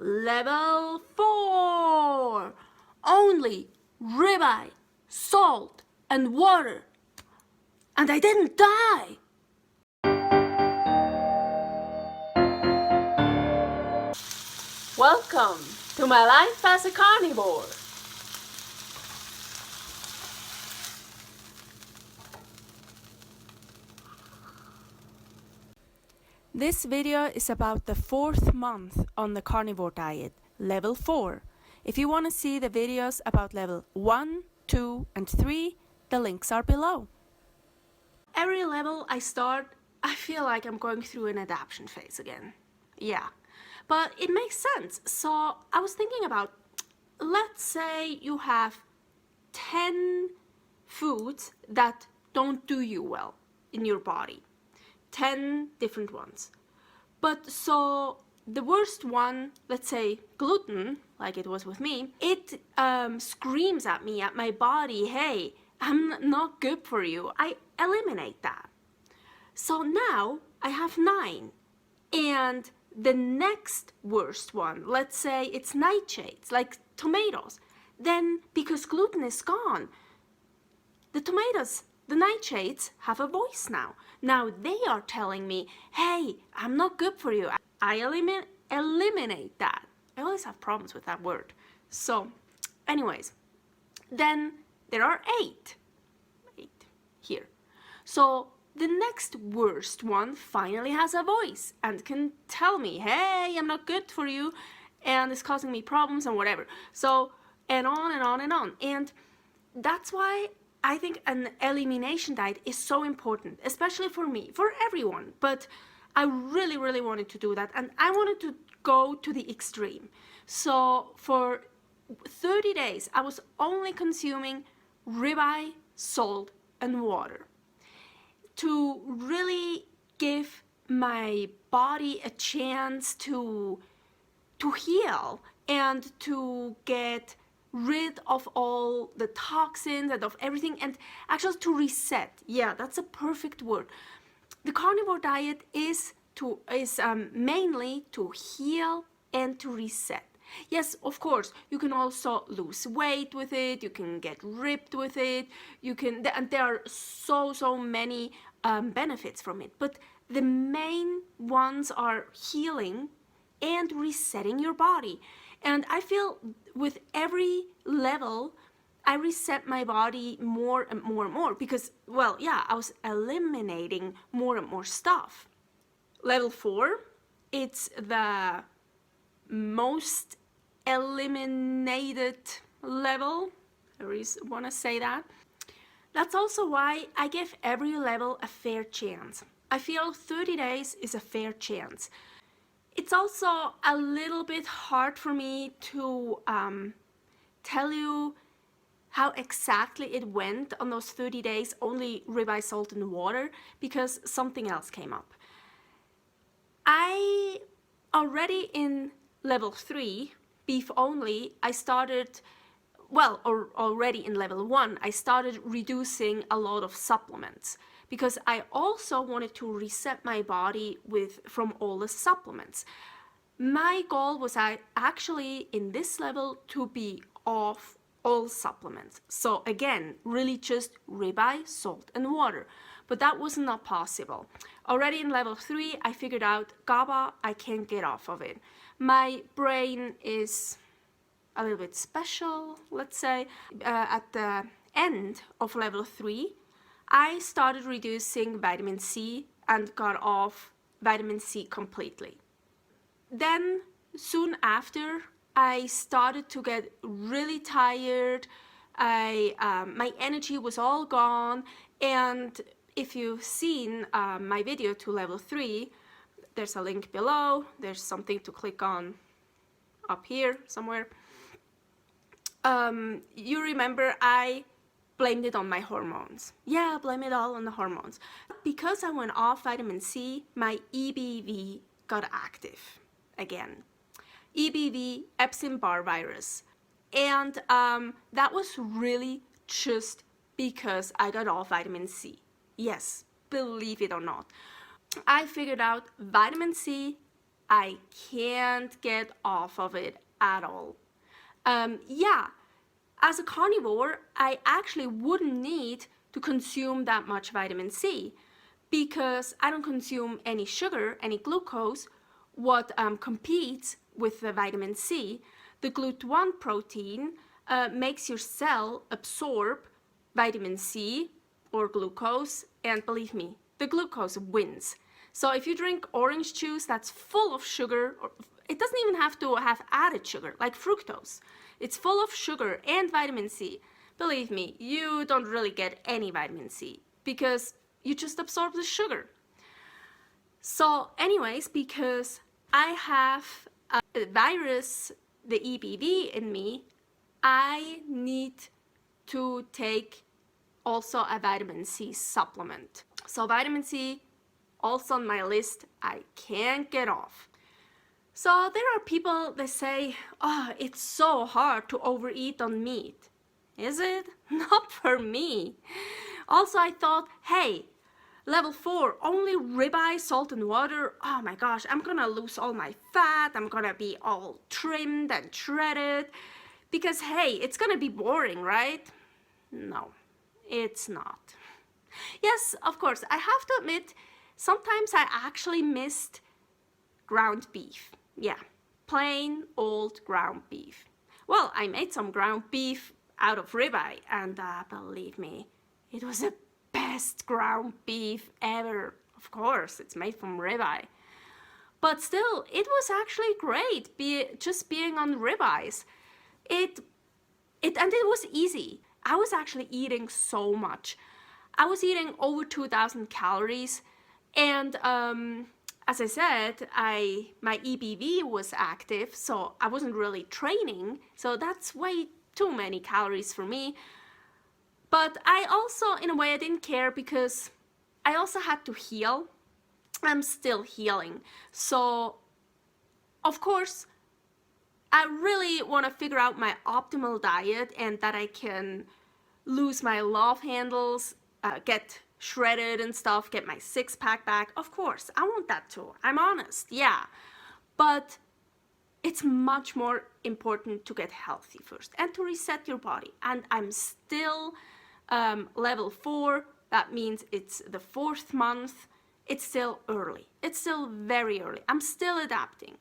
Level 4. Only ribeye, salt, and water. And I didn't die. Welcome to my life as a carnivore. This video is about the 4th month on the carnivore diet, level 4. If you want to see the videos about level 1, 2, and 3, the links are below. Every level I start, I feel like I'm going through an adaptation phase again. Yeah, but it makes sense. So I was thinking about, let's say you have 10 foods that don't do you well in your body. 10 different ones. But so the worst one, let's say gluten, like it was with me, it screams at me, at my body, hey, I'm not good for you. I eliminate that. So now I have 9. And the next worst one, let's say it's nightshades, like tomatoes. Then because gluten is gone, the tomatoes, the nightshades have a voice now. Now they are telling me, hey, I'm not good for you. I eliminate that. I always have problems with that word. So, anyways, then there are 8 here. So the next worst one finally has a voice and can tell me, hey, I'm not good for you, and it's causing me problems and whatever. So, and on and on and on. And that's why I think an elimination diet is so important, especially for me, for everyone. But I really, really wanted to do that, and I wanted to go to the extreme. So for 30 days, I was only consuming ribeye, salt, and water to really give my body a chance to heal and to get rid of all the toxins and of everything, and actually to reset. Yeah, that's a perfect word. The carnivore diet is mainly to heal and to reset. Yes, of course, you can also lose weight with it, you can get ripped with it, and there are so many benefits from it, but the main ones are healing and resetting your body. And I feel with every level, I reset my body more and more and more because, well, yeah, I was eliminating more and more stuff. Level 4, it's the most eliminated level. I really want to say that. That's also why I give every level a fair chance. I feel 30 days is a fair chance. It's also a little bit hard for me to tell you how exactly it went on those 30 days, only ribeye, salt, and water, because something else came up. I already in level 3, beef only, I started, well, already in level 1, I started reducing a lot of supplements because I also wanted to reset my body from all the supplements. My goal was actually in this level to be off all supplements. So again, really just ribeye, salt, and water. But that was not possible. Already in level 3, I figured out GABA, I can't get off of it. My brain is a little bit special, let's say. At the end of level 3, I started reducing vitamin C and got off vitamin C completely. Then, soon after, I started to get really tired. My energy was all gone, and if you've seen my video to level 3, there's a link below, there's something to click on up here somewhere. You remember I blamed it on my hormones. Yeah, blame it all on the hormones. Because I went off vitamin C, my EBV got active again. EBV, Epstein-Barr virus. And that was really just because I got off vitamin C. Yes, believe it or not. I figured out vitamin C I can't get off of it at all. Yeah, as a carnivore, I actually wouldn't need to consume that much vitamin C because I don't consume any sugar, any glucose. What competes with the vitamin C, the GLUT1 protein, makes your cell absorb vitamin C or glucose, and believe me, the glucose wins. So if you drink orange juice that's full of sugar, it doesn't even have to have added sugar, like fructose. It's full of sugar and vitamin C. Believe me, you don't really get any vitamin C because you just absorb the sugar. So anyways, because I have a virus, the EBV in me, I need to take also a vitamin C supplement. So vitamin C, also on my list, I can't get off. So there are people that say, oh, it's so hard to overeat on meat. Is it? Not for me. Also, I thought, hey, level 4, only ribeye, salt and water. Oh my gosh, I'm gonna lose all my fat. I'm gonna be all trimmed and shredded. Because hey, it's gonna be boring, right? No, it's not. Yes, of course, I have to admit, sometimes I actually missed ground beef. Yeah, plain old ground beef. Well, I made some ground beef out of ribeye, and believe me, it was the best ground beef ever. Of course, it's made from ribeye. But still, it was actually great, just being on ribeyes. And it was easy. I was actually eating so much. I was eating over 2,000 calories, and as I said, my EBV was active, so I wasn't really training, so that's way too many calories for me. But I also, in a way, I didn't care because I also had to heal. I'm still healing. So, of course, I really want to figure out my optimal diet and that I can lose my love handles, get shredded and stuff, get my six-pack back. Of course, I want that too. I'm honest, yeah. But it's much more important to get healthy first and to reset your body. And I'm still level 4. That means it's the 4th month. It's still early. It's still very early. I'm still adapting.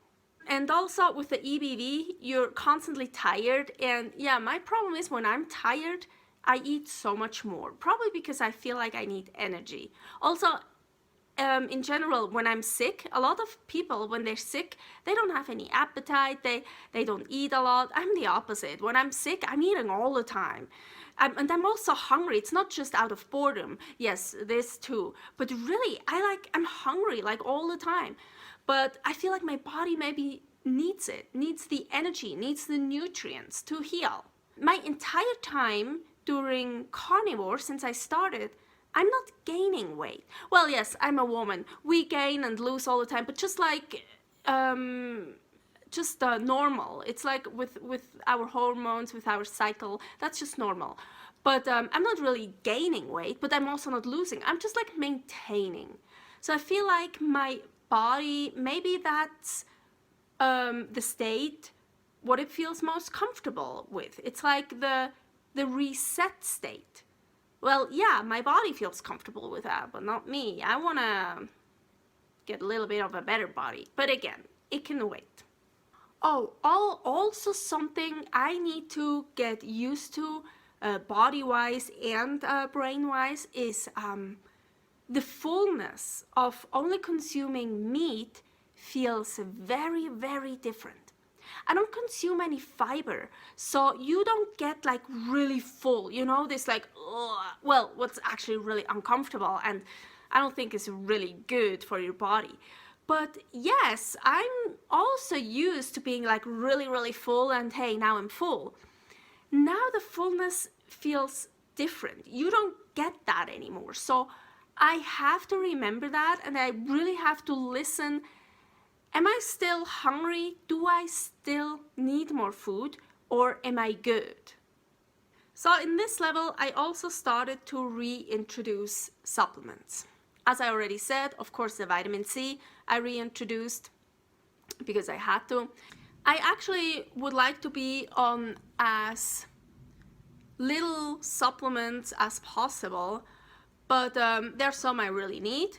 And also with the EBV, you're constantly tired. And yeah, my problem is when I'm tired, I eat so much more, probably because I feel like I need energy. Also, in general, when I'm sick, a lot of people, when they're sick, they don't have any appetite, they don't eat a lot. I'm the opposite. When I'm sick, I'm eating all the time. And I'm also hungry. It's not just out of boredom. Yes, this too. But really, I'm hungry like all the time. But I feel like my body maybe needs it, needs the energy, needs the nutrients to heal. My entire time during carnivore, since I started, I'm not gaining weight. Well, yes, I'm a woman. We gain and lose all the time, but just like, normal. It's like with our hormones, with our cycle, that's just normal. But I'm not really gaining weight, but I'm also not losing. I'm just like maintaining. So I feel like my body, maybe that's the state, what it feels most comfortable with. It's like the reset state. Well, yeah, my body feels comfortable with that, but not me. I want to get a little bit of a better body. But again, it can wait. Oh, also something I need to get used to, body-wise and brain-wise, is the fullness of only consuming meat feels very, very different. I don't consume any fiber, so you don't get like really full, you know, this like, well, what's actually really uncomfortable and I don't think is really good for your body. But yes, I'm also used to being like really, really full and hey, now I'm full. Now the fullness feels different. You don't get that anymore. So I have to remember that and I really have to listen. Am I still hungry? Do I still need more food? Or am I good? So in this level, I also started to reintroduce supplements. As I already said, of course, the vitamin C I reintroduced. because I had to. I actually would like to be on as little supplements as possible, but there's some I really need.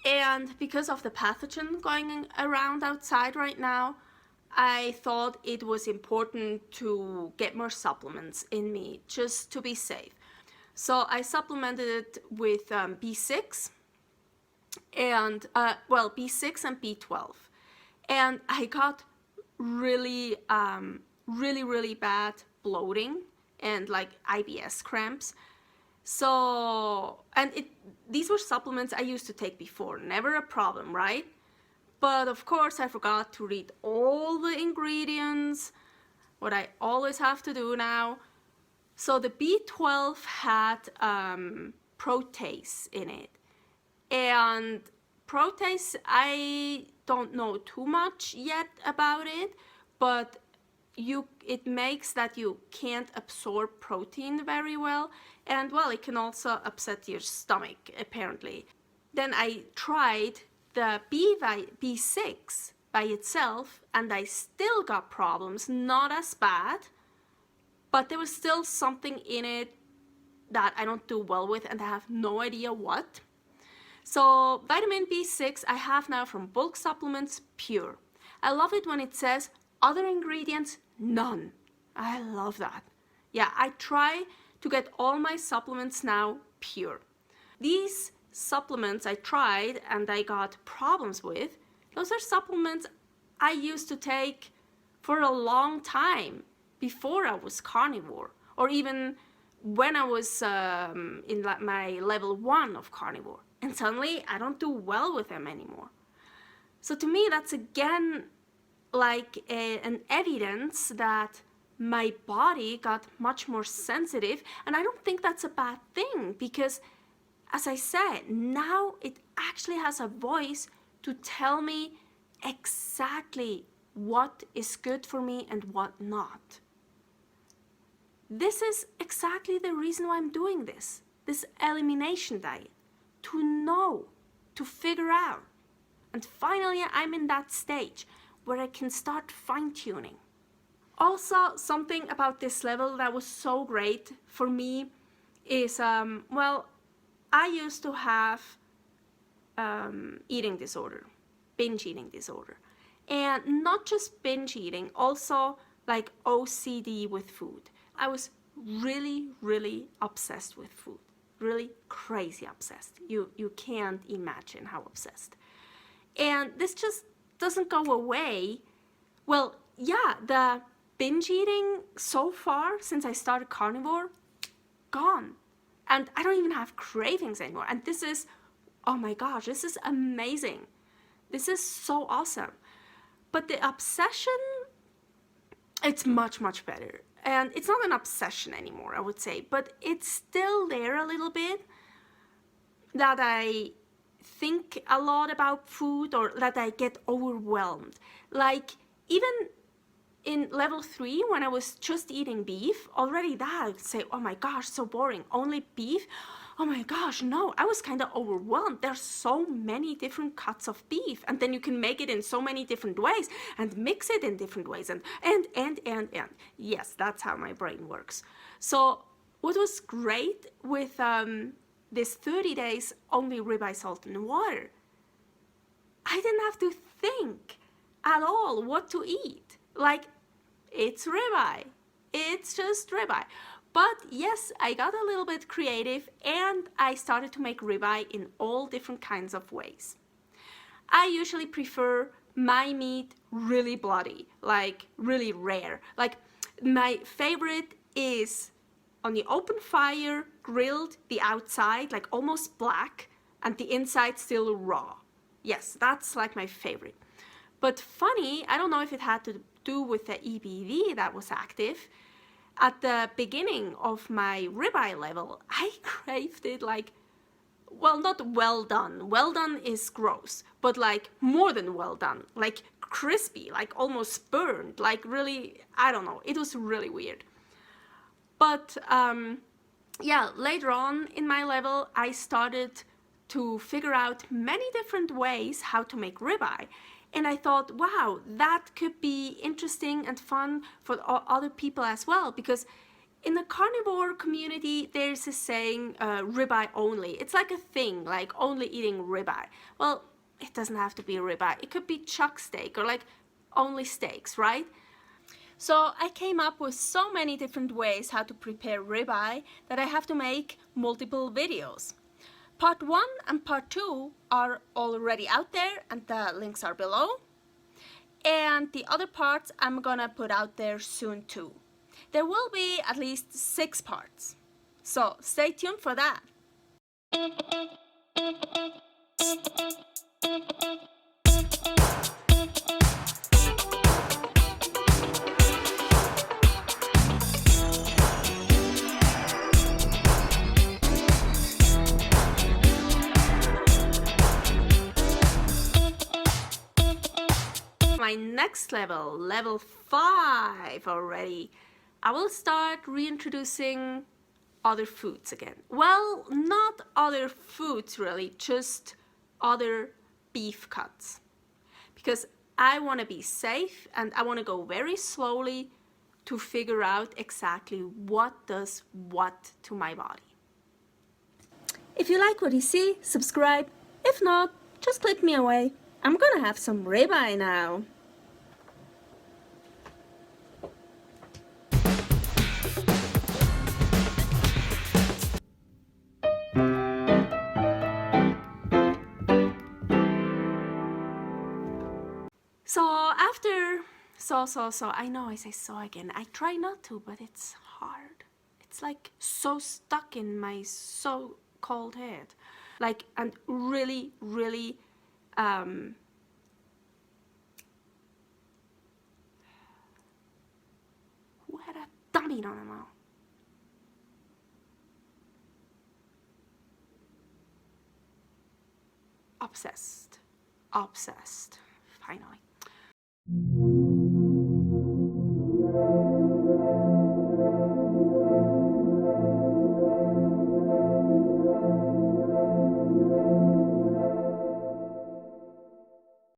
And because of the pathogen going around outside right now, I thought it was important to get more supplements in me just to be safe. So I supplemented it with B6 and B6 and B12, and I got really bad bloating and like IBS cramps. So, and these were supplements I used to take before, never a problem, right? But of course I forgot to read all the ingredients, what I always have to do now. So the B12 had protease in it, and protease, I don't know too much yet about it, but it makes that you can't absorb protein very well, and well, it can also upset your stomach apparently. Then I tried the B6 by itself, and I still got problems, not as bad, but there was still something in it that I don't do well with, and I have no idea what. So vitamin B6 I have now from Bulk Supplements Pure. I love it when it says other ingredients, none. I love that. Yeah, I try to get all my supplements now pure. These supplements I tried and I got problems with, those are supplements I used to take for a long time before I was carnivore, or even when I was in my level 1 of carnivore, and suddenly I don't do well with them anymore. So to me, that's again like an evidence that my body got much more sensitive, and I don't think that's a bad thing, because as I said, now it actually has a voice to tell me exactly what is good for me and what not. This is exactly the reason why I'm doing this elimination diet, to know, to figure out. And finally, I'm in that stage where I can start fine-tuning. Also, something about this level that was so great for me is, I used to have eating disorder, binge eating disorder. And not just binge eating, also like OCD with food. I was really obsessed with food, really crazy obsessed. You can't imagine how obsessed. And this just doesn't go away. Well, yeah, the binge eating so far since I started carnivore, gone. And I don't even have cravings anymore. And this is, oh my gosh, this is amazing. This is so awesome. But the obsession, it's much better. And it's not an obsession anymore, I would say, but it's still there a little bit, that I think a lot about food, or that I get overwhelmed. Like even in level 3, when I was just eating beef, already that I would say, oh my gosh, so boring, only beef. Oh my gosh, no, I was kind of overwhelmed. There's so many different cuts of beef, and then you can make it in so many different ways and mix it in different ways, and. Yes, that's how my brain works. So what was great with this 30 days only ribeye, salt, and water, I didn't have to think at all what to eat. Like, it's ribeye. It's just ribeye. But yes, I got a little bit creative, and I started to make ribeye in all different kinds of ways. I usually prefer my meat really bloody, like really rare. Like my favorite is on the open fire, grilled, the outside like almost black, and the inside still raw. Yes, that's like my favorite. But funny, I don't know if it had to do with the EBV that was active. At the beginning of my ribeye level, I craved it like, well, not well done. Well done is gross, but like more than well done, like crispy, like almost burned, like really, I don't know. It was really weird. But yeah, later on in my level, I started to figure out many different ways how to make ribeye. And I thought, wow, that could be interesting and fun for other people as well, because in the carnivore community, there's a saying, ribeye only. It's like a thing, like only eating ribeye. Well, it doesn't have to be ribeye. It could be chuck steak or like only steaks, right? So I came up with so many different ways how to prepare ribeye that I have to make multiple videos. Part 1 and part 2 are already out there and the links are below. And the other parts I'm gonna put out there soon too. There will be at least 6 parts. So stay tuned for that. My next level, level 5 already, I will start reintroducing other foods again. Well, not other foods really, just other beef cuts. Because I want to be safe and I want to go very slowly to figure out exactly what does what to my body. If you like what you see, subscribe. If not, just click me away. I'm gonna have some ribeye now. So after I know I say so again. I try not to, but it's hard. It's like so stuck in my so-called head. Like, and really, really who had a dummy on him now? Obsessed. Finally.